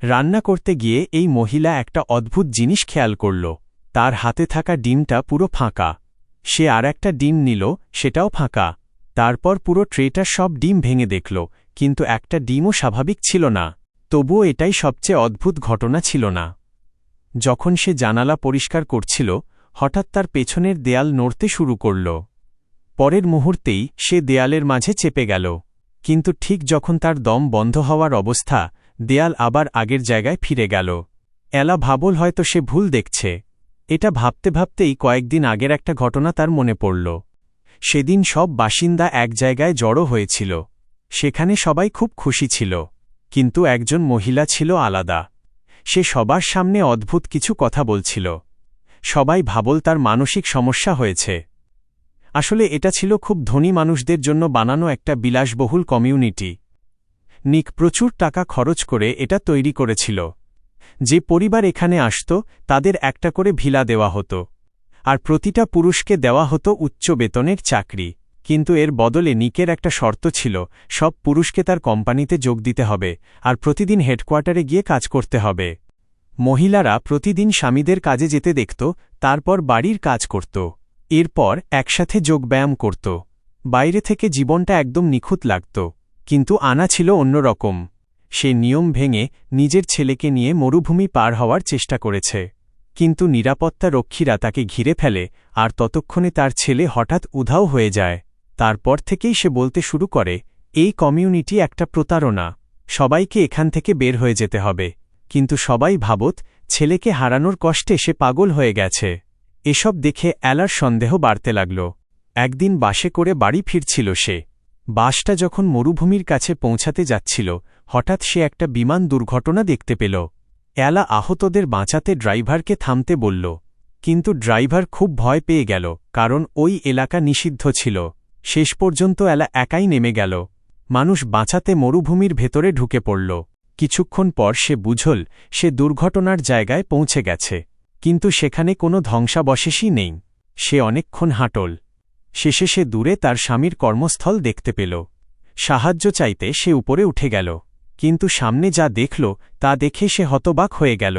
রান্না করতে গিয়ে এই মহিলা একটা অদ্ভুত জিনিস খেয়াল করল। তার হাতে থাকা ডিমটা পুরো ফাঁকা। সে আর একটা ডিম নিল, সেটাও ফাঁকা। তারপর পুরো ট্রেটার সব ডিম ভেঙে দেখল, কিন্তু একটা ডিমও স্বাভাবিক ছিল না। তবুও এটাই সবচেয়ে অদ্ভুত ঘটনা ছিল না। যখন সে জানালা পরিষ্কার করছিল, হঠাৎ তার পেছনের দেয়াল নড়তে শুরু করল। পরের মুহূর্তেই সে দেয়ালের মাঝে চেপে গেল। কিন্তু ঠিক যখন তার দম বন্ধ হওয়ার অবস্থা, দেয়াল আবার আগের জায়গায় ফিরে গেল। এলা ভাবল হয়তো সে ভুল দেখছে। এটা ভাবতে ভাবতেই কয়েকদিন আগের একটা ঘটনা তার মনে পড়ল। সেদিন সব বাসিন্দা এক জায়গায় জড়ো হয়েছিল। সেখানে সবাই খুব খুশি ছিল, কিন্তু একজন মহিলা ছিল আলাদা। সে সবার সামনে অদ্ভুত কিছু কথা বলছিল। সবাই ভাবল তার মানসিক সমস্যা হয়েছে। আসলে এটা ছিল খুব ধনী মানুষদের জন্য বানানো একটা বিলাসবহুল কমিউনিটি। নিক প্রচুর টাকা খরচ করে এটা তৈরি করেছিল। যে পরিবার এখানে আসত তাদের একটা করে ভিলা দেওয়া হতো, আর প্রতিটা পুরুষকে দেওয়া হতো উচ্চ বেতনের চাকরি। কিন্তু এর বদলে নিকের একটা শর্ত ছিল, সব পুরুষকে তার কোম্পানিতে যোগ দিতে হবে, আর প্রতিদিন হেডকোয়ার্টারে গিয়ে কাজ করতে হবে। মহিলারা প্রতিদিন স্বামীদের কাজে যেতে দেখত, তারপর বাড়ির কাজ করত, এরপর একসাথে যোগব্যায়াম করত। বাইরে থেকে জীবনটা একদম নিখুঁত লাগত, কিন্তু আনা ছিল অন্যরকম। সে নিয়ম ভেঙে নিজের ছেলেকে নিয়ে মরুভূমি পার হওয়ার চেষ্টা করেছে, কিন্তু নিরাপত্তা রক্ষীরা তাকে ঘিরে ফেলে, আর ততক্ষণে তার ছেলে হঠাৎ উধাও হয়ে যায়। তারপর থেকেই সে বলতে শুরু করে, এই কমিউনিটি একটা প্রতারণা, সবাইকে এখান থেকে বের হয়ে যেতে হবে। কিন্তু সবাই ভাবত ছেলেকে হারানোর কষ্টে সে পাগল হয়ে গেছে। এসব দেখে এলার সন্দেহ বাড়তে লাগল। একদিন বাসে করে বাড়ি ফিরছিল সে। বাসটা যখন মরুভূমির কাছে পৌঁছাতে যাচ্ছিল, হঠাৎ সে একটা বিমান দুর্ঘটনা দেখতে পেল। এলা আহতদের বাঁচাতে ড্রাইভারকে থামতে বলল, কিন্তু ড্রাইভার খুব ভয় পেয়ে গেল, কারণ ওই এলাকা নিষিদ্ধ ছিল। শেষ পর্যন্ত এলা একাই নেমে গেল। মানুষ বাঁচাতে মরুভূমির ভেতরে ঢুকে পড়ল। কিছুক্ষণ পর সে বুঝল সে দুর্ঘটনার জায়গায় পৌঁছে গেছে, কিন্তু সেখানে কোনো ধ্বংসাবশেষই নেই। সে অনেকক্ষণ হাঁটল। শেষে সে দূরে তার স্বামীর কর্মস্থল দেখতে পেল। সাহায্য চাইতে সে উপরে উঠে গেল, কিন্তু সামনে যা দেখল তা দেখে সে হতবাক হয়ে গেল।